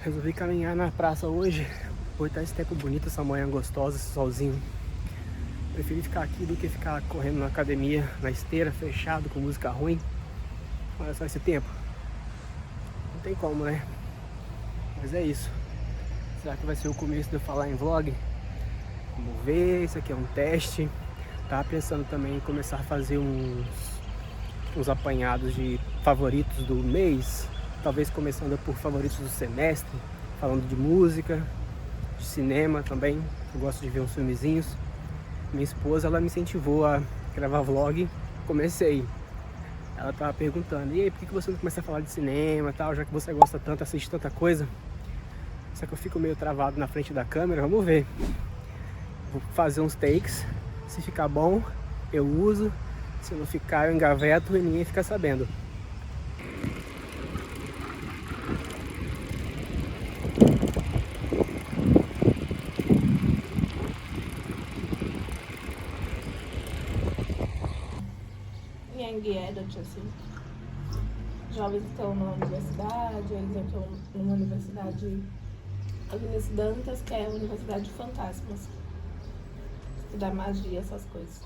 Resolvi caminhar na praça hoje. Hoje tá esse tempo bonito, essa manhã gostosa, esse solzinho. Preferi ficar aqui do que ficar correndo na academia, na esteira, fechado, com música ruim. Olha só esse tempo. Não tem como, né? Mas é isso. Será que vai ser o começo de eu falar em vlog? Vamos ver, isso aqui é um teste. Tava pensando também em começar a fazer uns apanhados de favoritos do mês. Talvez começando por favoritos do semestre, falando de música, de cinema também. Eu gosto de ver uns filmezinhos. Minha esposa, ela me incentivou a gravar vlog. Comecei. Ela tava perguntando, e aí, por que você não começa a falar de cinema e tal, já que você gosta tanto, assiste tanta coisa? Só que eu fico meio travado na frente da câmera, vamos ver. Vou fazer uns takes, se ficar bom, eu uso. Se não ficar, eu engaveto e ninguém fica sabendo. Young Adult, assim. Jovens que estão na universidade, eles estão numa universidade Agnes Dantas, que é a Universidade de Fantasmas. Estudar magia, essas coisas.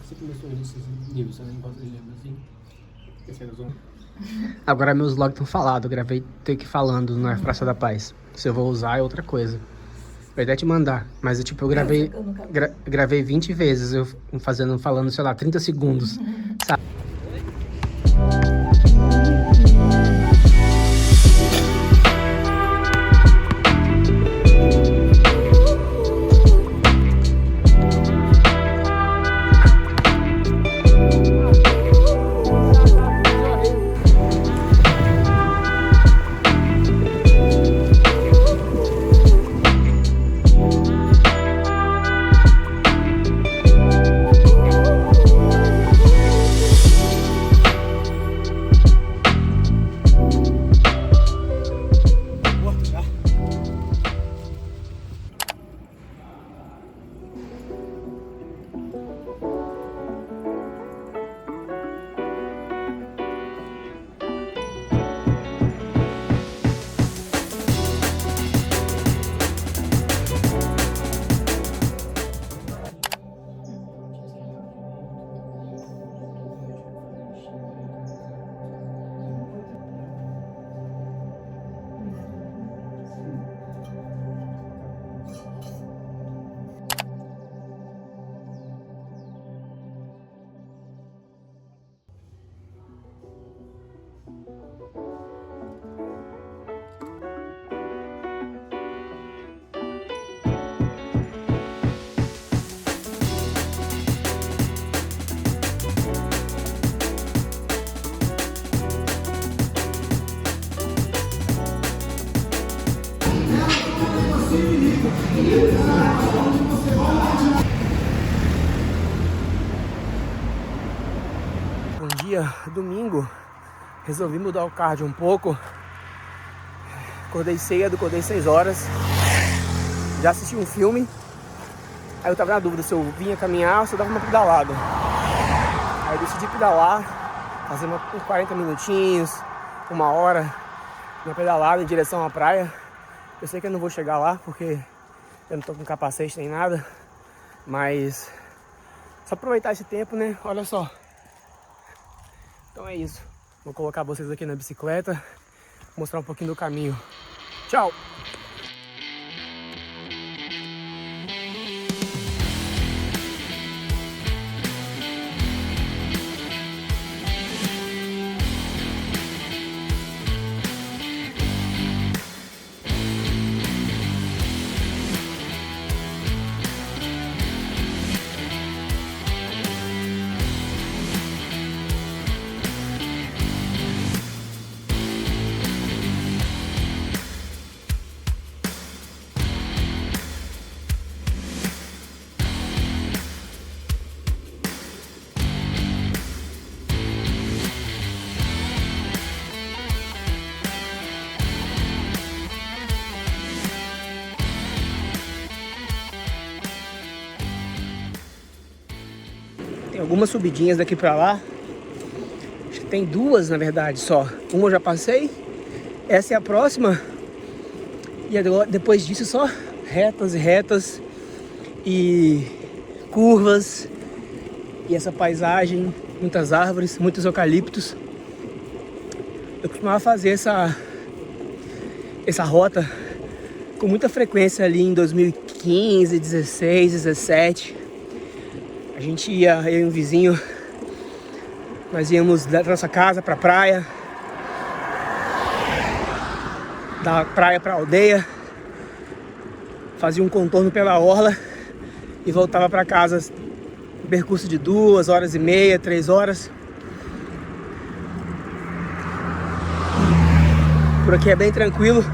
Você começou nesses livros, você nem gosta de livros assim? Agora meus vlogs estão falados, eu gravei take falando na Praça da Paz. Se eu vou usar é outra coisa. Vou até te mandar, mas eu gravei 20 vezes, eu falando, sei lá, 30 segundos, sabe? Bom dia, domingo, resolvi mudar o cardio um pouco. Acordei cedo, acordei 6 horas. Já assisti um filme. Aí eu tava na dúvida se eu vinha caminhar ou se eu dava uma pedalada. Aí eu decidi pedalar, fazer uns 40 minutinhos, 1 hora, uma pedalada em direção à praia. Eu sei que eu não vou chegar lá porque eu não tô com capacete nem nada, mas só aproveitar esse tempo, né? Olha só. Então é isso. Vou colocar vocês aqui na bicicleta, mostrar um pouquinho do caminho. Tchau! Tem algumas subidinhas daqui pra lá. Acho que tem 2 na verdade só. Uma eu já passei Essa é a próxima. E agora, depois disso só retas e retas e curvas. E essa paisagem, muitas árvores, muitos eucaliptos. Eu costumava fazer essa rota com muita frequência ali em 2015, 16, 17. A gente ia, eu e um vizinho, nós íamos da nossa casa pra praia, da praia pra aldeia, fazia um contorno pela orla e voltava pra casa, um percurso de 2h30, 3 horas. Por aqui é bem tranquilo,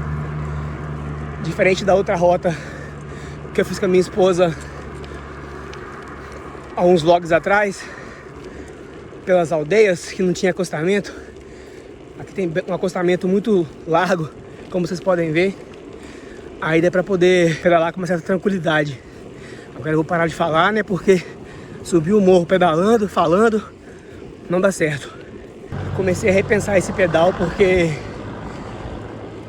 diferente da outra rota que eu fiz com a minha esposa há uns vlogs atrás, pelas aldeias que não tinha acostamento. Aqui tem um acostamento muito largo, como vocês podem ver. Aí dá pra poder pedalar com uma certa tranquilidade. Agora eu vou parar de falar, né, porque subir o morro pedalando, falando, não dá certo. Comecei a repensar esse pedal porque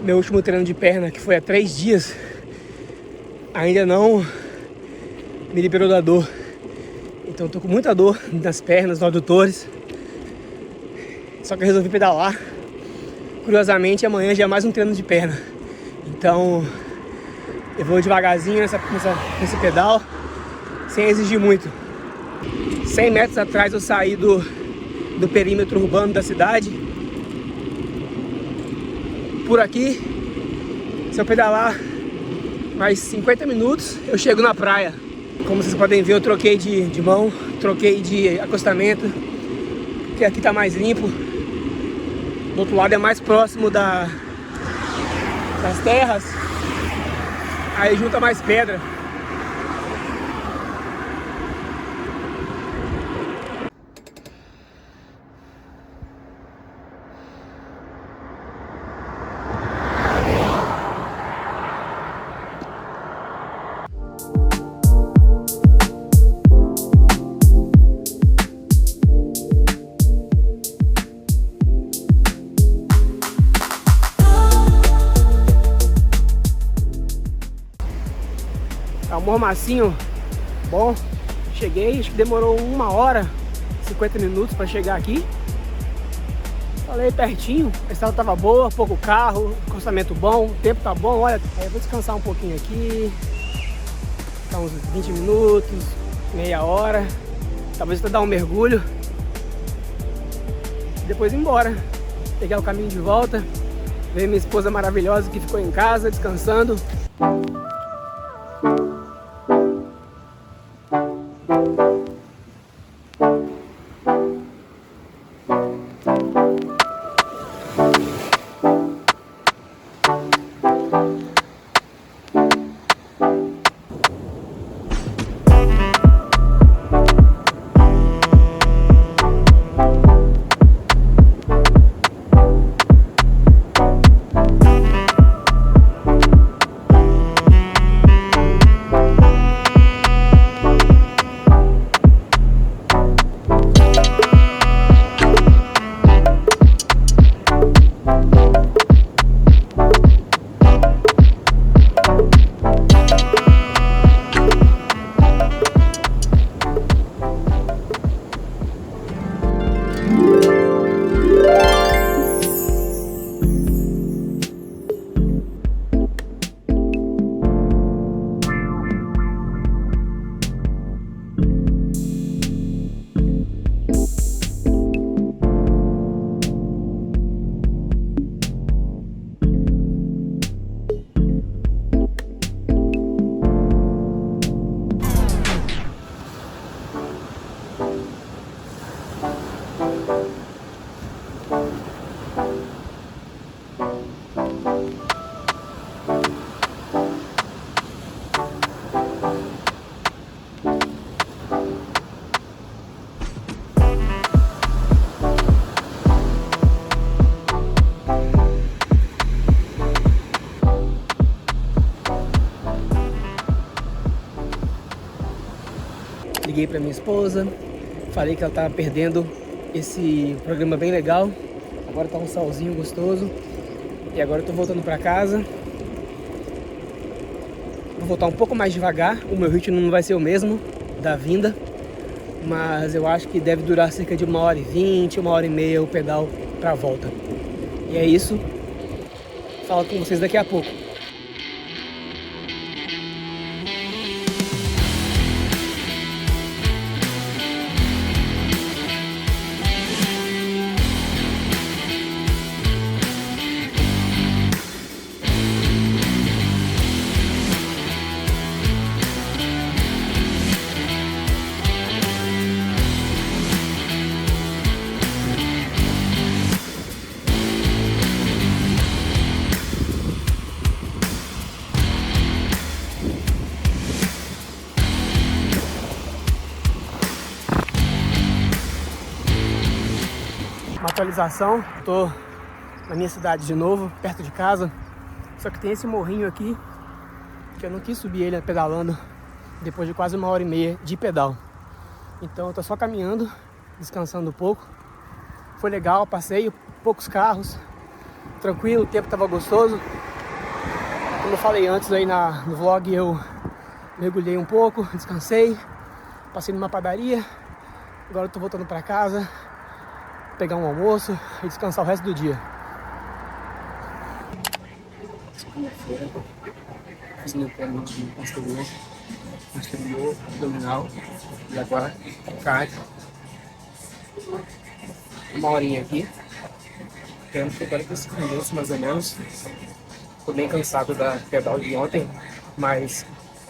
meu último treino de perna, que foi há 3 dias, ainda não me liberou da dor. Então eu tô com muita dor nas pernas, nos adutores. Só que eu resolvi pedalar. Curiosamente, amanhã já é mais um treino de perna. Então eu vou devagarzinho nesse pedal, sem exigir muito. 100 metros atrás eu saí do perímetro urbano da cidade. Por aqui, se eu pedalar mais 50 minutos, eu chego na praia. Como vocês podem ver, eu troquei de mão, troquei de acostamento, porque aqui tá mais limpo. Do outro lado é mais próximo das terras, aí junta mais pedra. É um mormacinho bom. Cheguei, acho que demorou 1h, 50 minutos para chegar aqui. Falei pertinho, a estrada tava boa, pouco carro, acostamento bom, o tempo tá bom. Olha, aí eu vou descansar um pouquinho aqui, tá uns 20 minutos, meia hora, talvez até dar um mergulho, depois ir embora, pegar o caminho de volta, ver minha esposa maravilhosa que ficou em casa descansando. Liguei para minha esposa, falei que ela estava perdendo esse programa bem legal. Agora tá um solzinho gostoso. E agora eu tô voltando pra casa. Vou voltar um pouco mais devagar. O meu ritmo não vai ser o mesmo da vinda, mas eu acho que deve durar cerca de 1h20, 1h30 o pedal pra volta. E é isso. Falo com vocês daqui a pouco. Uma atualização, tô na minha cidade de novo, perto de casa. Só que tem esse morrinho aqui que eu não quis subir ele pedalando depois de quase 1h30 de pedal. Então eu tô só caminhando, descansando um pouco. Foi legal, passeio, poucos carros, tranquilo, o tempo tava gostoso. Como eu falei antes aí no vlog, eu mergulhei um pouco, descansei, passei numa padaria. Agora eu tô voltando pra casa, pegar um almoço e descansar o resto do dia. Segunda-feira, fiz meu treino de posterior, abdominal, e agora cardio. 1 horinha aqui, treino por 45 minutos mais ou menos. Tô bem cansado da pedal de ontem, mas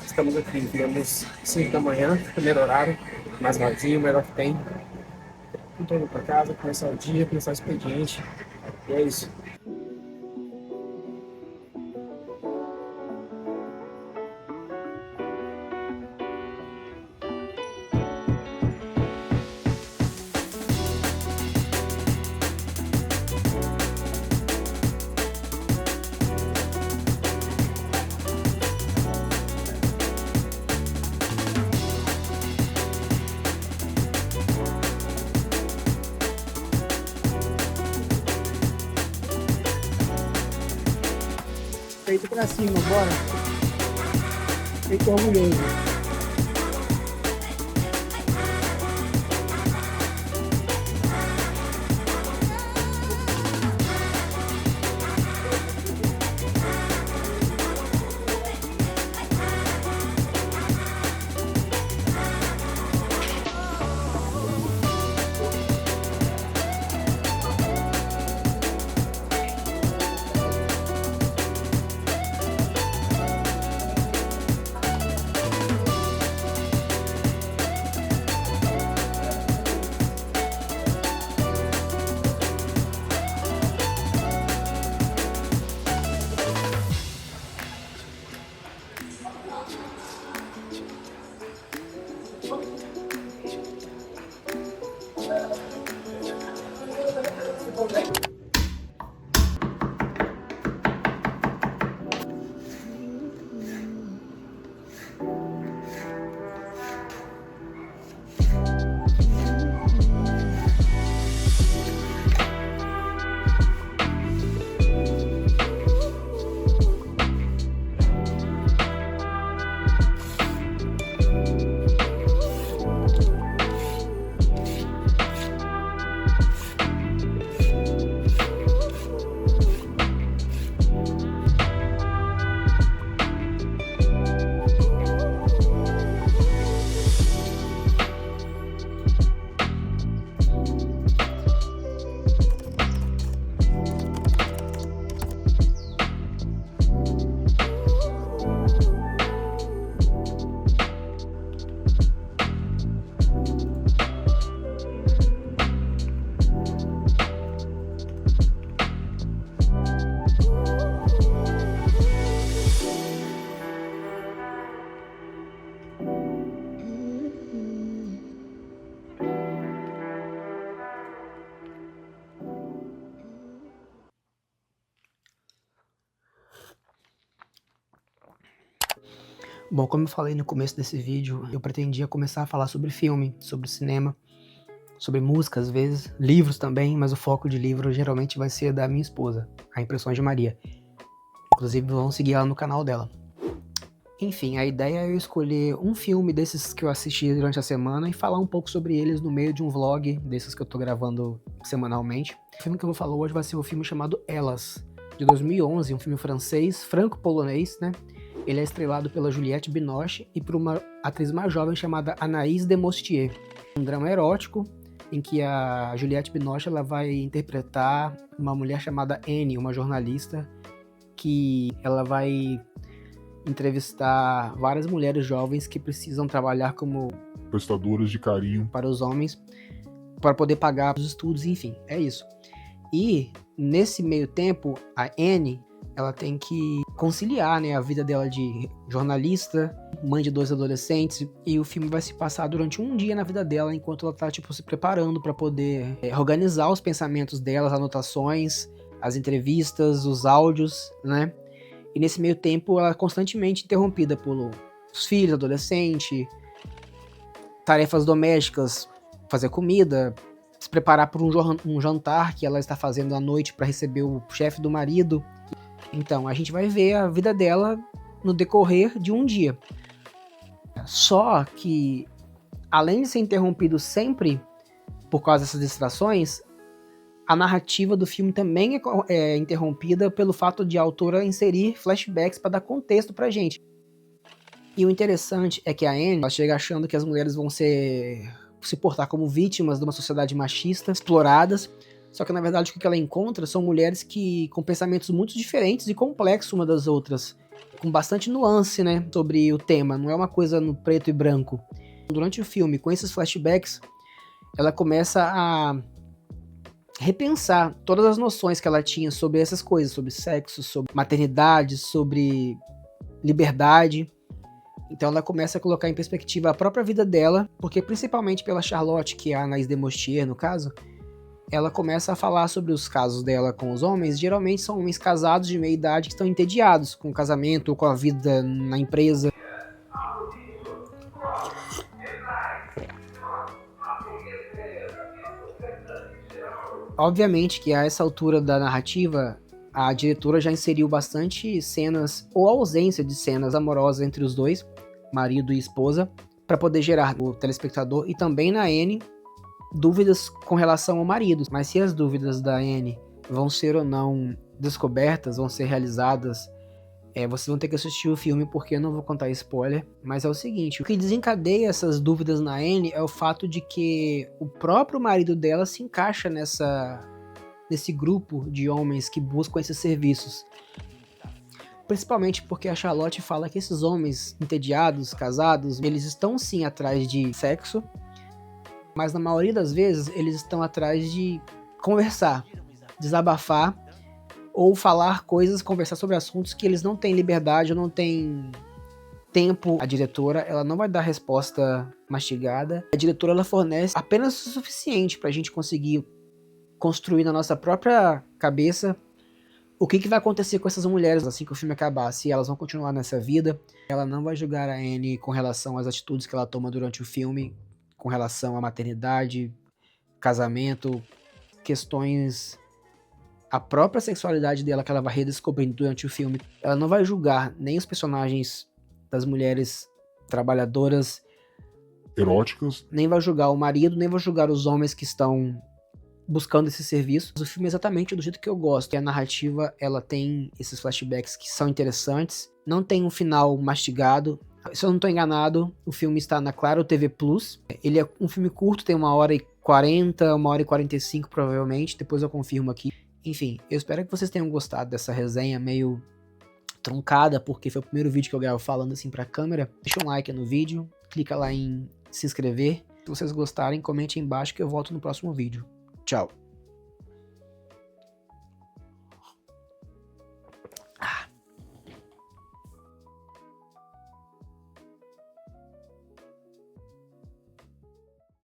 estamos aqui, viemos 5 da manhã, primeiro horário, mais vazio, o melhor que tem. Tô indo pra casa, começar o dia, começar o expediente, e é isso. Feito pra cima, bora. Feito orgulhoso. Bom, como eu falei no começo desse vídeo, eu pretendia começar a falar sobre filme, sobre cinema, sobre música às vezes, livros também, mas o foco de livro geralmente vai ser da minha esposa, a Impressões de Maria. Inclusive vão seguir ela no canal dela. Enfim, a ideia é eu escolher um filme desses que eu assisti durante a semana e falar um pouco sobre eles no meio de um vlog desses que eu tô gravando semanalmente. O filme que eu vou falar hoje vai ser um filme chamado Elas, de 2011, um filme francês, franco-polonês, né? Ele é estrelado pela Juliette Binoche e por uma atriz mais jovem chamada Anaïs Demoustier. Um drama erótico em que a Juliette Binoche ela vai interpretar uma mulher chamada Anne, uma jornalista, que ela vai entrevistar várias mulheres jovens que precisam trabalhar como prestadoras de carinho para os homens, para poder pagar os estudos, enfim, é isso. E nesse meio tempo, a Anne, ela tem que conciliar, né, a vida dela de jornalista, mãe de 2 adolescentes, e o filme vai se passar durante um dia na vida dela, enquanto ela tá, tipo, se preparando para poder organizar os pensamentos dela, as anotações, as entrevistas, os áudios, né? E nesse meio tempo, ela é constantemente interrompida pelos filhos, adolescente, tarefas domésticas, fazer comida, se preparar para um jantar que ela está fazendo à noite para receber o chefe do marido. Então, a gente vai ver a vida dela no decorrer de um dia. Só que, além de ser interrompido sempre por causa dessas distrações, a narrativa do filme também é interrompida pelo fato de a autora inserir flashbacks para dar contexto pra gente. E o interessante é que a Anne, ela chega achando que as mulheres vão se portar como vítimas de uma sociedade machista, exploradas, só que na verdade o que ela encontra são mulheres com pensamentos muito diferentes e complexos uma das outras, com bastante nuance, né, sobre o tema, não é uma coisa no preto e branco. Durante o filme, com esses flashbacks, ela começa a repensar todas as noções que ela tinha sobre essas coisas, sobre sexo, sobre maternidade, sobre liberdade. Então ela começa a colocar em perspectiva a própria vida dela, porque principalmente pela Charlotte, que é a Anaïs Demoustier no caso, ela começa a falar sobre os casos dela com os homens. Geralmente são homens casados de meia idade que estão entediados com o casamento ou com a vida na empresa. Obviamente que a essa altura da narrativa, a diretora já inseriu bastante cenas, ou ausência de cenas amorosas entre os dois, marido e esposa, para poder gerar no telespectador e também na Anne dúvidas com relação ao marido. Mas se as dúvidas da Anne vão ser ou não descobertas, vão ser realizadas, vocês vão ter que assistir o filme porque eu não vou contar spoiler. Mas é o seguinte, o que desencadeia essas dúvidas na Anne é o fato de que o próprio marido dela se encaixa nesse grupo de homens que buscam esses serviços. Principalmente porque a Charlotte fala que esses homens entediados, casados, eles estão sim atrás de sexo, mas na maioria das vezes eles estão atrás de conversar, desabafar, ou falar coisas, conversar sobre assuntos que eles não têm liberdade ou não têm tempo. A diretora, ela não vai dar resposta mastigada. A diretora, ela fornece apenas o suficiente pra gente conseguir construir na nossa própria cabeça o que vai acontecer com essas mulheres assim que o filme acabar. Se elas vão continuar nessa vida. Ela não vai julgar a Anne com relação às atitudes que ela toma durante o filme, com relação à maternidade, casamento, questões, a própria sexualidade dela que ela vai redescobrindo durante o filme. Ela não vai julgar nem os personagens das mulheres trabalhadoras eróticas, nem vai julgar o marido, nem vai julgar os homens que estão buscando esse serviço. O filme é exatamente do jeito que eu gosto. E a narrativa, ela tem esses flashbacks que são interessantes. Não tem um final mastigado. Se eu não estou enganado, o filme está na Claro TV Plus. Ele é um filme curto, tem 1h40, 1h45 provavelmente. Depois eu confirmo aqui. Enfim, eu espero que vocês tenham gostado dessa resenha meio truncada, porque foi o primeiro vídeo que eu gravo falando assim pra câmera. Deixa um like no vídeo, clica lá em se inscrever. Se vocês gostarem, comente aí embaixo que eu volto no próximo vídeo. Tchau!